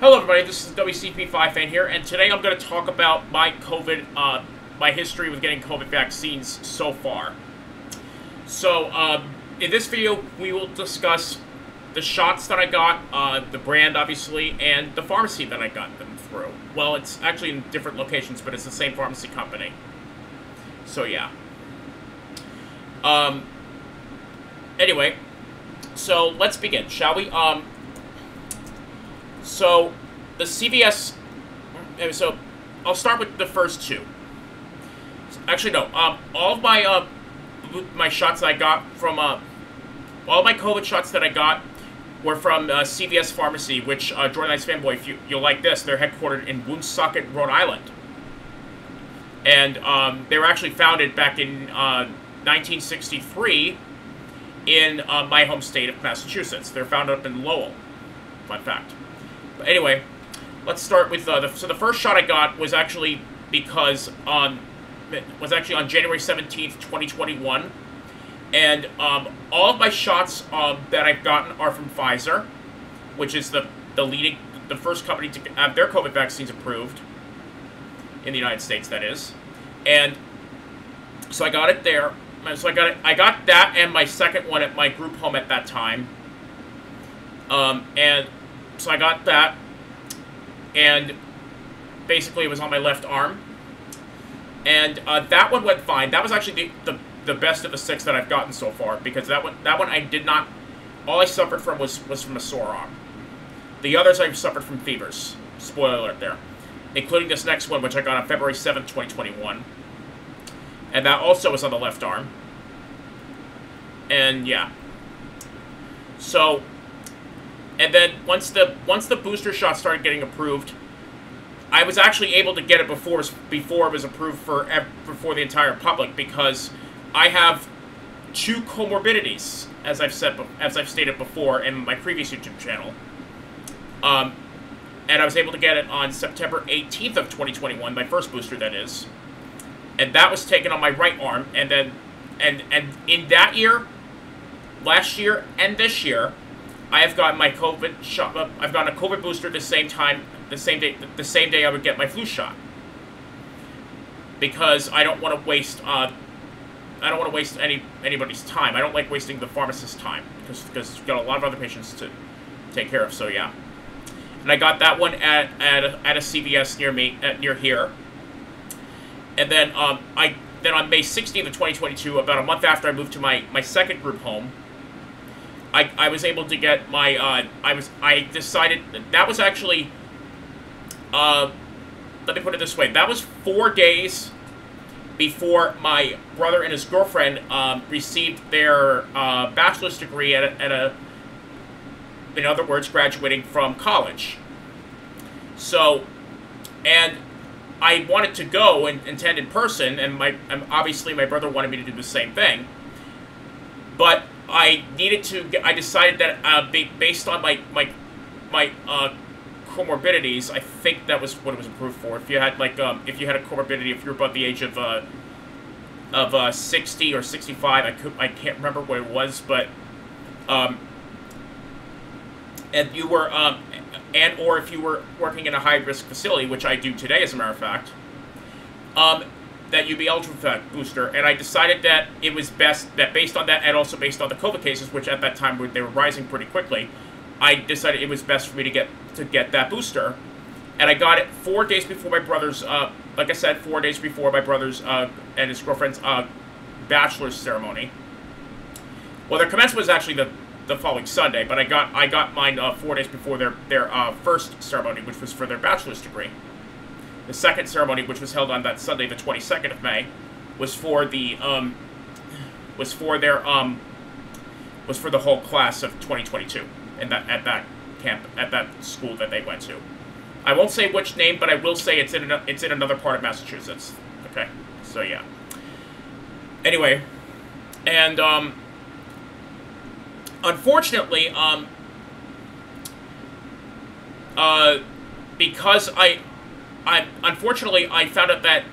Hello, everybody. This is WCP5 fan here, and today I'm going to talk about my my history with getting COVID vaccines so far. So, in this video, we will discuss the shots that I got, the brand, obviously, and the pharmacy that I got them through. Well, it's actually in different locations, but it's the same pharmacy company. So, yeah. Anyway, so let's begin, shall we? So, the CVS, so, I'll start with the first two. Actually, no, all of my shots that I got from, all of my COVID shots that I got were from, CVS Pharmacy, which, Jordan Knight's fanboy, if you'll like this, they're headquartered in Woonsocket, Rhode Island. And, they were actually founded back in, 1963 in, my home state of Massachusetts. They're founded up in Lowell. Fun fact. But anyway, let's start with so the first shot I got was actually because on January 17th, 2021, and all of my shots that I've gotten are from Pfizer, which is the first company to have their COVID vaccines approved in the United States. That is, and so I got it there. So I got that and my second one at my group home at that time, and so I got that, and basically it was on my left arm, and that one went fine. That was actually the best of the 6 that I've gotten so far, because that one I did not, all I suffered from was from a sore arm. The others I've suffered from fevers. Spoiler alert there. Including this next one, which I got on February 7th, 2021. And that also was on the left arm. And yeah. So, and then once the booster shot started getting approved, I was actually able to get it before it was approved for the entire public, because I have 2 comorbidities, as I've stated before in my previous YouTube channel. And I was able to get it on September 18th of 2021, my first booster, that is. And that was taken on my right arm, and then and in that year, last year and this year, I have gotten my COVID shot. I've gotten a COVID booster at the same time, the same day I would get my flu shot, because I don't want to waste anybody's time. I don't like wasting the pharmacist's time, because we've got a lot of other patients to take care of. So yeah, and I got that one at a CVS near me, near here. And then on May 16th of 2022, about a month after I moved to my second group home, I was able to get my I decided that was actually, let me put it this way, that was 4 days before my brother and his girlfriend received their bachelor's degree at a, in other words, graduating from college. So, and I wanted to go and attend in person, and obviously my brother wanted me to do the same thing. But I decided that based on my comorbidities, I think that was what it was approved for. If you had if you had a comorbidity, if you're above the age of 60 or 65, I can't remember what it was, but and you were or if you were working in a high-risk facility, which I do today, as a matter of fact, that you'd be eligible for that booster. And I decided that it was best that, based on that, and also based on the COVID cases, which at that time they were rising pretty quickly, I decided it was best for me to get that booster. And I got it 4 days before my brother's, like I said, 4 days before my brother's and his girlfriend's bachelor's ceremony. Well, their commencement was actually the following Sunday, but I got mine 4 days before their first ceremony, which was for their bachelor's degree. The second ceremony, which was held on that Sunday, the 22nd of May, was for the whole class of 2022, and at that school that they went to. I won't say which name, but I will say it's in another part of Massachusetts. Okay, so yeah. Anyway, and unfortunately, because unfortunately I found out that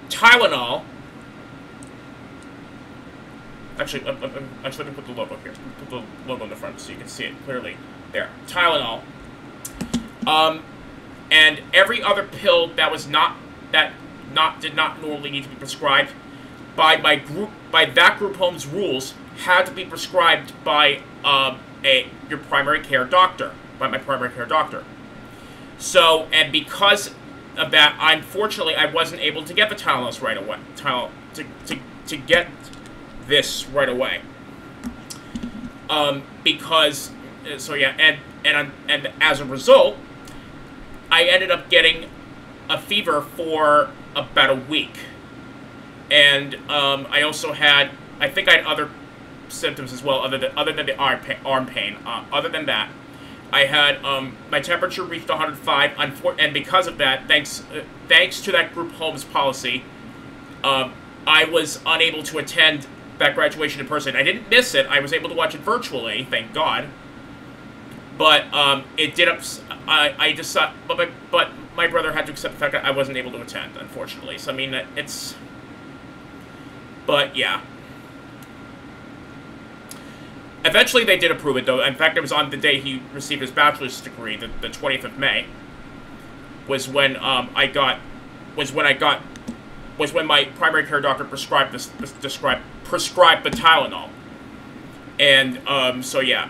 Tylenol Actually, let me put the logo here. Put the logo in the front so you can see it clearly. There, Tylenol. And every other pill that was did not normally need to be prescribed by that group home's rules had to be prescribed by your primary care doctor, by my primary care doctor. So, and because of that, unfortunately, I wasn't able to get the Tylenol right away. To get this right away. Because, so yeah, and as a result, I ended up getting a fever for about a week. And I also had, I think I had other symptoms as well, other than the arm pain. Other than that, I had my temperature reached 105, and because of that, thanks to that group home's policy, I was unable to attend that graduation in person. I didn't miss it. I was able to watch it virtually, thank God. But it did. I decided, but my brother had to accept the fact that I wasn't able to attend, unfortunately. So I mean, it's. But yeah. Eventually, they did approve it, though. In fact, it was on the day he received his bachelor's degree, the 20th of May. Was when when my primary care doctor prescribed prescribed the Tylenol. And so yeah.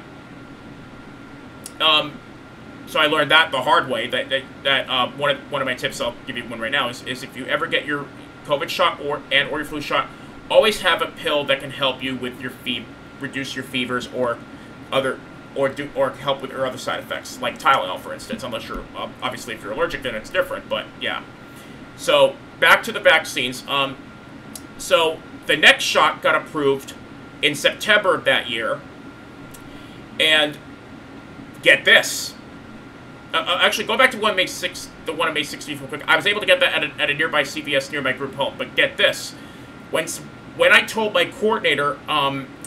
So I learned that the hard way. That one of my tips, I'll give you one right now, is if you ever get your COVID shot or your flu shot, always have a pill that can help you with your reduce your fevers or help with your other side effects, like Tylenol, for instance. Unless you're obviously if you're allergic, then it's different. But yeah. So back to the vaccines. So the next shot got approved in September of that year, and get this. Actually, go back to the one on May 16th real quick. I was able to get that at a nearby CVS near my group home. But get this, when I told my coordinator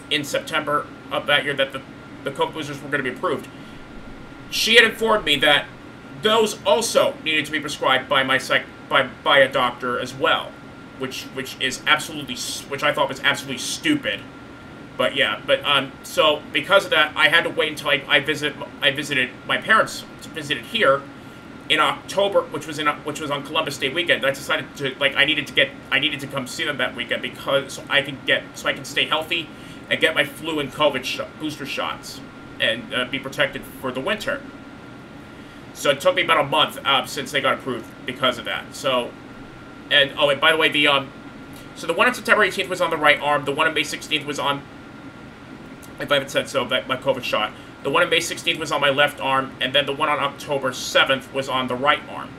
in September of that year that the COVID boosters were going to be approved, she had informed me that those also needed to be prescribed by by a doctor as well, which I thought was absolutely stupid. But yeah, so because of that, I had to wait until I visited my parents here in October, which was on Columbus Day weekend. I decided to I needed to come see them that weekend so I can stay healthy and get my flu and COVID booster shots and be protected for the winter. So it took me about a month since they got approved because of that. So, and by the way, so the one on September 18th was on the right arm. The one on May 16th was on, if I haven't said so, my COVID shot. The one on May 16th was on my left arm, and then the one on October 7th was on the right arm.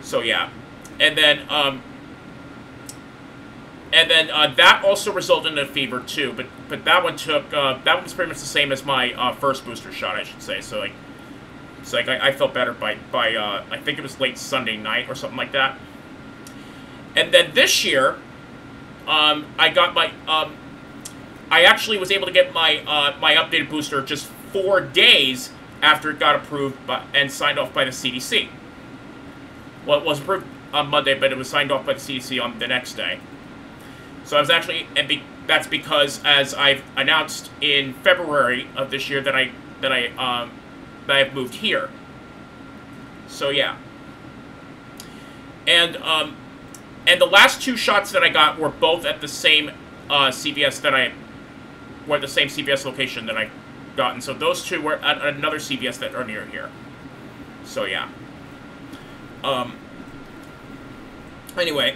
So yeah, and then that also resulted in a fever too. But that one that was pretty much the same as my first booster shot, I should say. So I felt better by I think it was late Sunday night or something like that. And then this year, I got my I actually was able to get my my updated booster just 4 days after it got approved and signed off by the CDC. Well, it was approved on Monday, but it was signed off by the CDC on the next day. So I was actually, that's because, as I've announced in February of this year, that I have moved here. So yeah. And the last 2 shots that I got were both at the same CVS the same CVS location that I gotten. So those 2 were at another CVS that are near here. So yeah. Anyway,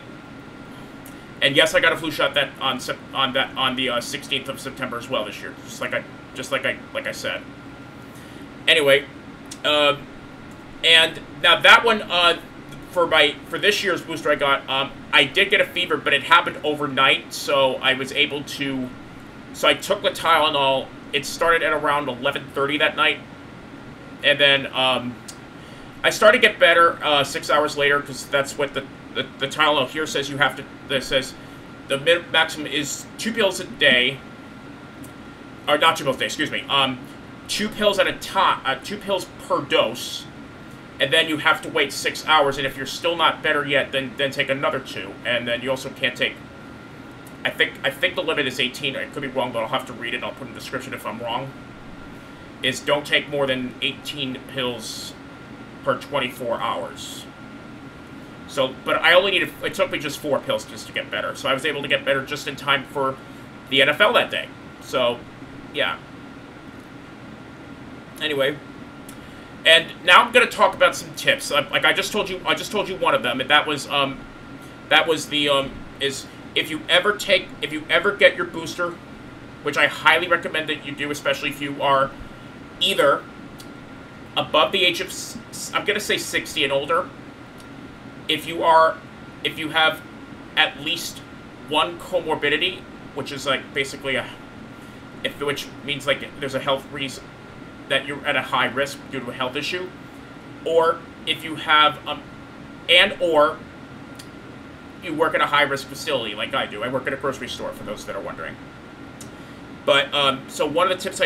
and yes, I got a flu shot on the 16th of September as well this year, just like I said. Anyway, and now that one for this year's booster I got, I did get a fever, but it happened overnight, so I was able to. So I took the Tylenol. It started at around 11:30 that night, and then I started to get better 6 hours later, because that's what the Tylenol here says you have to. That says the maximum is 2 pills a day, or not 2 pills a day. Excuse me. 2 pills at a time. 2 pills per dose, and then you have to wait 6 hours. And if you're still not better yet, then take another 2, and then you also can't take I think the limit is 18. I could be wrong, but I'll have to read it. And I'll put in the description if I'm wrong. Is don't take more than 18 pills per 24 hours. So, but I only needed, it took me just 4 pills just to get better. So I was able to get better just in time for the NFL that day. So, yeah. Anyway, and now I'm going to talk about some tips. Like I just told you one of them, and that was the is if you ever get your booster, which I highly recommend that you do, especially if you are either above the age of, I'm going to say 60 and older. If you have at least one comorbidity, which is like basically which means like there's a health reason that you're at a high risk due to a health issue, or if you have or you work at a high risk facility like I do. I work at a grocery store, for those that are wondering. But so one of the tips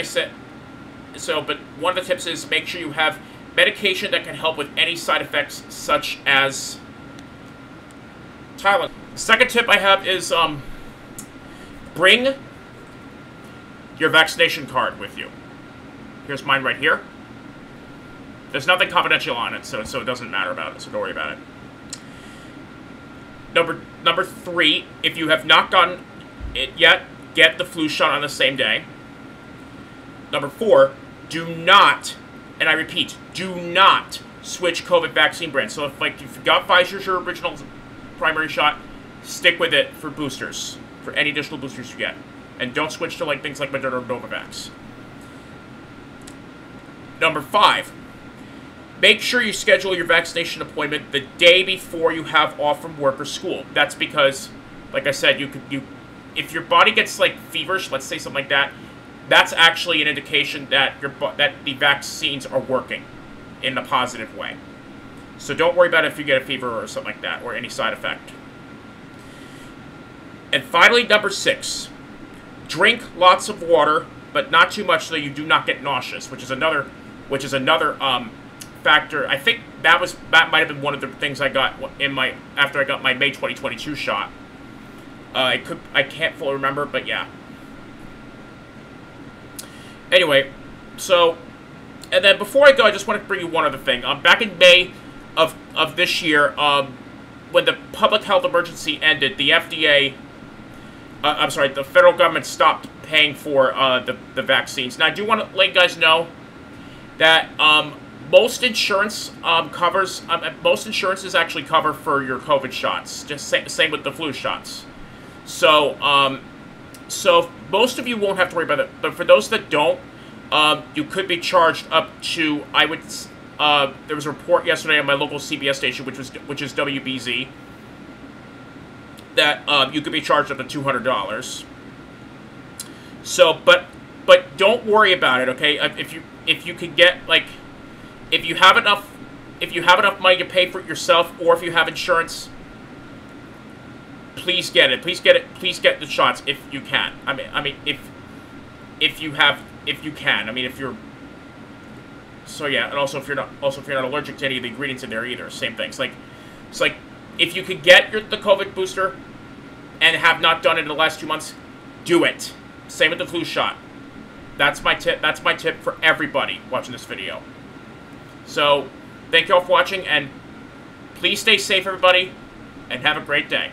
one of the tips is make sure you have medication that can help with any side effects, such as Tylenol. The second tip I have is bring your vaccination card with you. Here's mine right here. There's nothing confidential on it, so it doesn't matter about it, so don't worry about it. Number 3, if you have not gotten it yet, get the flu shot on the same day. Number 4, do not, and I repeat, do not switch COVID vaccine brands. So if you got Pfizer's your original primary shot, stick with it for boosters, for any additional boosters you get. And don't switch to like things like Moderna or Novavax. Number 5, make sure you schedule your vaccination appointment the day before you have off from work or school. That's because, like I said, if your body gets like feverish, let's say something like that, that's actually an indication that that the vaccines are working in a positive way. So don't worry about it if you get a fever or something like that, or any side effect. And finally, number 6, drink lots of water, but not too much so you do not get nauseous, which is another factor. I think that might have been one of the things I got after I got my May 2022 shot. I can't fully remember, but yeah. Anyway, so, and then before I go, I just want to bring you one other thing. Back in May of this year, when the public health emergency ended, the FDA, the federal government stopped paying for the vaccines. Now, I do want to let you guys know that most insurances actually cover for your COVID shots. Just same with the flu shots. So, so most of you won't have to worry about it. But for those that don't, you could be charged up to, there was a report yesterday on my local CBS station, which is WBZ, that you could be charged up to $200. So, but don't worry about it, okay? If you could get if you have enough money to pay for it yourself, or if you have insurance, please get it. Please get the shots if you can. I mean, if you can. I mean, if you're. So yeah, and also if you're not allergic to any of the ingredients in there either, same thing. It's like if you could get the COVID booster and have not done it in the last 2 months, do it. Same with the flu shot. That's my tip. That's my tip for everybody watching this video. So, thank you all for watching, and please stay safe, everybody, and have a great day.